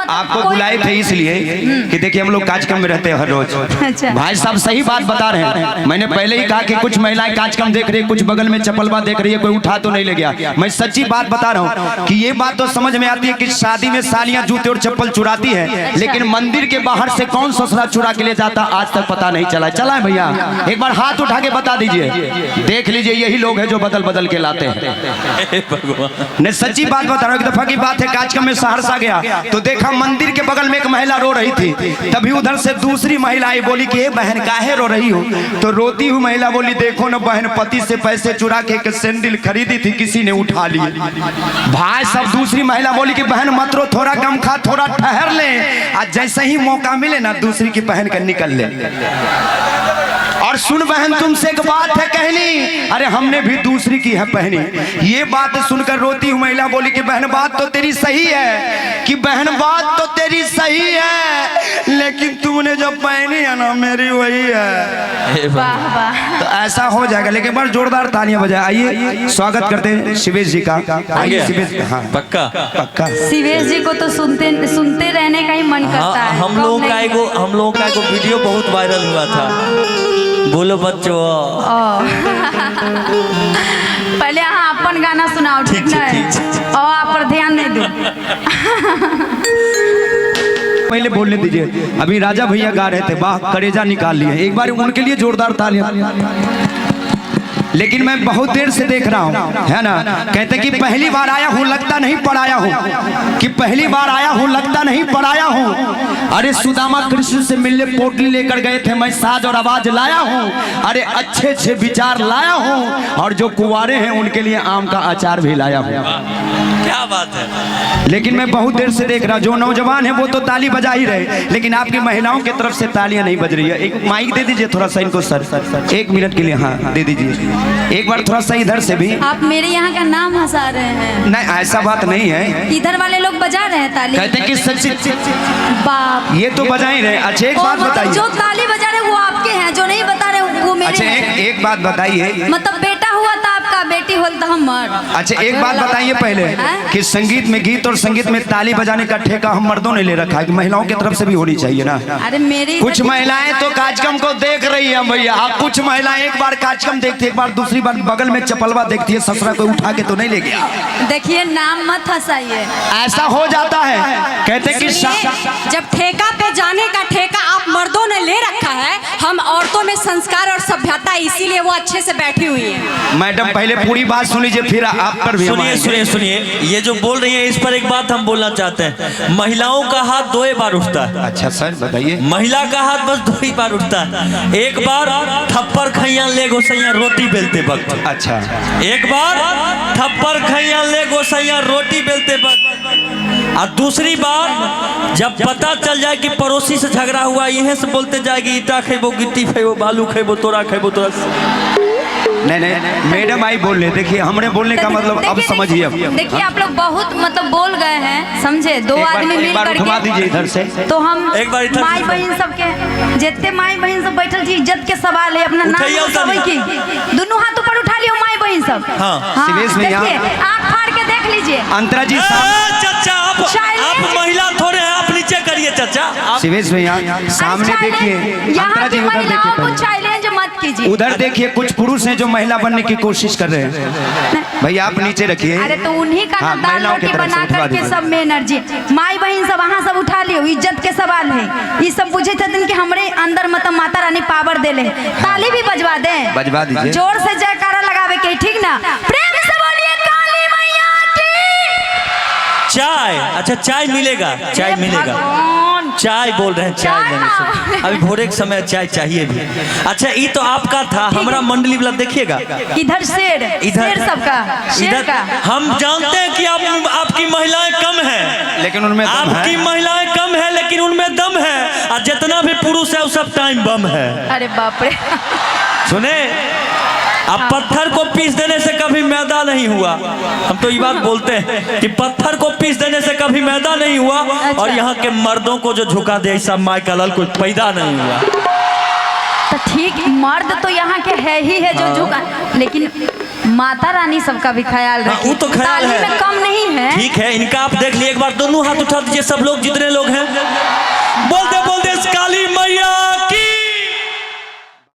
आपको बुलाए थे इसलिए कि देखिए हम लोग कार्यक्रम में रहते हैं हर रोज। अच्छा। भाई साहब सही बात बता रहे हैं। मैंने पहले ही कहा कि कुछ महिलाएं कार्यक्रम देख रही है, कुछ बगल में चपलवा देख रही है, कोई उठा तो नहीं ले गया। मैं सच्ची बात बता रहा हूँ कि ये बात तो समझ में आती है कि शादी में सालियां जूते और चप्पल चुराती है, लेकिन मंदिर के बाहर से कौन ससुरा चुरा के ले जाता आज तक पता नहीं चला। चला है भैया, एक बार हाथ उठा के बता दीजिए, देख लीजिए यही लोग हैं जो बदल बदल के लाते हैं। नहीं सच्ची बात बता रहा हूँ। एक दफा की बात है, कार्यक्रम में सहरसा गया तो देखा मंदिर के बगल में एक महिला रो रही थी। तभी उधर से दूसरी महिला आई, बोली कि बहन काहे रो रही हो? तो रोती हुई महिला बोली, देखो ना बहन, पति से पैसे चुरा के एक सैंडल खरीदी थी, किसी ने उठा ली। भाई सब दूसरी महिला बोली कि बहन मत रो, थोड़ा गम खा, थोड़ा ठहर ले, आज जैसे ही मौका मिले ना दूसरी की पहन कर निकल ले। और सुन बहन, तुमसे एक बात है कहनी, अरे हमने भी दूसरी की है पहनी। ये बात सुनकर रोती हुई महिला बोली कि बहन बात तो तेरी सही है, कि बहन बात तो तेरी सही है, लेकिन तूने जो पहनी है ना मेरी वही है। वाह वाह। तो ऐसा हो जाएगा, लेकिन बार जोरदार तालियां बजाए। आइए स्वागत करते हैं शिवेश जी का। आइए शिवेश। हाँ पक्का पक्का। शिवेश जी को तो सुनते रहने का ही मन करता है। हम लोगों का एक वीडियो बहुत वायरल हुआ था, बोलो बच्चों। पहले हाँ अपन गाना सुनाओ, ठीक है? और आप पर ध्यान नहीं दो। पहले बोलने दीजिए। अभी राजा भैया गा रहे थे, वाह करेजा निकाल लिए, एक बार उनके लिए जोरदार तालियां। लेकिन मैं बहुत देर से देख रहा हूँ, है ना, कहते कि पहली बार आया हूँ लगता नहीं पढ़ाया हूँ, कि पहली बार आया हूँ लगता नहीं पढ़ाया हूँ। अरे सुदामा कृष्ण से मिलने पोटली लेकर गए थे, मैं साज और आवाज लाया हूँ। अरे अच्छे अच्छे विचार लाया हूँ, और जो कुंवारे हैं उनके लिए आम का अचार भी लाया हूँ। क्या बात है। लेकिन मैं बहुत देर से देख रहा, जो नौजवान है वो तो ताली बजा ही रहे, लेकिन आपकी महिलाओं की तरफ से तालियां नहीं बज रही है। एक माइक दे दीजिए थोड़ा सा इनको सर, एक मिनट के लिए। हाँ दे दीजिए एक बार थोड़ा सा इधर से भी। आप मेरे यहाँ का नाम हंसा रहे हैं। नहीं ऐसा बात नहीं है, इधर वाले लोग बजा रहे हैं ताली, कहते हैं कि सच्ची बाप ये तो बजा ही रहे। अच्छा एक बात बताइए, जो ताली बजा रहे वो आपके हैं, जो नहीं बता रहे वो मेरे। अच्छा एक बात बताइए, मतलब बेटा हुआ था आपका, बेटी होल तो हमर। अच्छा एक बात बताइए पहले कि संगीत में, गीत और संगीत में ताली बजाने का ठेका हम मर्दों ने ले रखा है, कि महिलाओं की तरफ से भी होनी चाहिए ना। अरे मेरी कुछ महिलाएं तो कार्यक्रम को देख रही है भैया, कुछ महिलाएं एक बार कार्यक्रम देखती है, एक बार दूसरी बार बगल में चपलवा देखती है, ससुरा को उठा के तो नहीं ले गया। देखिए नाम मत हंसाइए, ऐसा हो जाता है। कहते कि जब ठेका पे जाने का ठेका आप मर्दों ने ले रखा है, हम औरतों में संस्कार और सभ्यता, इसीलिए वो अच्छे से बैठी हुई है। मैडम पहले पूरी बात सुन लीजिए, फिर आप पर भी। सुनिए, ये जो बोल रही है इस पर एक बात हम बोलना चाहते हैं। महिलाओं का हाथ 2 बार उठता है। अच्छा सर बताइए। महिला का हाथ बस 2 ही बार उठता है। एक बार थप्पड़ खैया ले गोसैया रोटी बेलते वक्त। अच्छा एक बार थप्पड़ खैया ले गोसैया रोटी बेलते वक्त, और दूसरी बार जब पता चल जाए कि पड़ोसी से झगड़ा हुआ, यहीं से बोलते जाएगी ईटा खेबो, गिट्टी खेबो, बालू खेबो, तोरा खेबो, तोरा। नहीं मैडम आई बोल रहे, देखिए हमने बोलने का मतलब अब समझिए। अब देखिए आप लोग बहुत मतलब बोल गए हैं, समझे? 2 आदमी मिल उठवा दीजिए इधर से, तो हम एक बार माई बहन सबके जितने माई बहन सब बैठल जी, इज्जत के सवाल है, अपना नाम सब की दोनों हाथ ऊपर उठा लियो माई बहन सब। हाँ शिवेश में देखिए आँख फाड़ के देख लीजिए। अंतरा जी चाचा आप महिला थोड़े हैं, आप नीचे करिए चाचा। शिवेश भैया सामने देखिए, अंतरा जी उधर देखिए, चैलेंज मत कीजिए। उधर देखिए कुछ पुरुष हैं जो महिला बनने की कोशिश कर रहे हैं। भैया आप नीचे रखिए। अरे तो उन्हीं का ना दाल रोटी बना करके सब में एनर्जी, माई बहन सब वहाँ सब उठा लियो, इज्जत के सवाल है। ये सब बुझे थे कि हमरे अंदर मतलब माता रानी पावर दे ले। ताली भी बजवा दे, बजवा दीजिए, जोर से जयकारा लगावे के, ठीक ना? प्रेम से बोलिए काली मैया की। चाय, अच्छा चाय मिलेगा, चाय मिलेगा, चाय बोल रहे हैं, चाय लेने से अभी भोरे के समय चाय चाहिए भी। अच्छा ये तो आपका था, हमारा मंडली वाला देखिएगा, इधर शेर, शेर सबका, शेर का। हम जानते हैं कि आपकी महिलाएं कम हैं, लेकिन उनमें आपकी महिलाएं कम है, लेकिन उनमें दम है, और जितना भी पुरुष है वो सब टाइम बम है। अरे बाप रे। सुने, अब पत्थर को पीस देने से कभी मैदा नहीं हुआ। हम तो ये बात बोलते हैं कि पत्थर को पीस देने से कभी मैदा नहीं हुआ। अच्छा। और यहाँ के मर्दों को जो झुका दे ऐसा माय का लाल कोई पैदा नहीं हुआ। तो ठीक, मर्द तो यहाँ के है ही है जो झुका, लेकिन माता रानी सबका भी ख्याल रखे। वो तो ख्याल ताली है। में कम नहीं है। ठीक है, इनका आप देख लिए एक बार, दोनों हाथ उठा दीजिए सब लोग, जितने लोग हैं।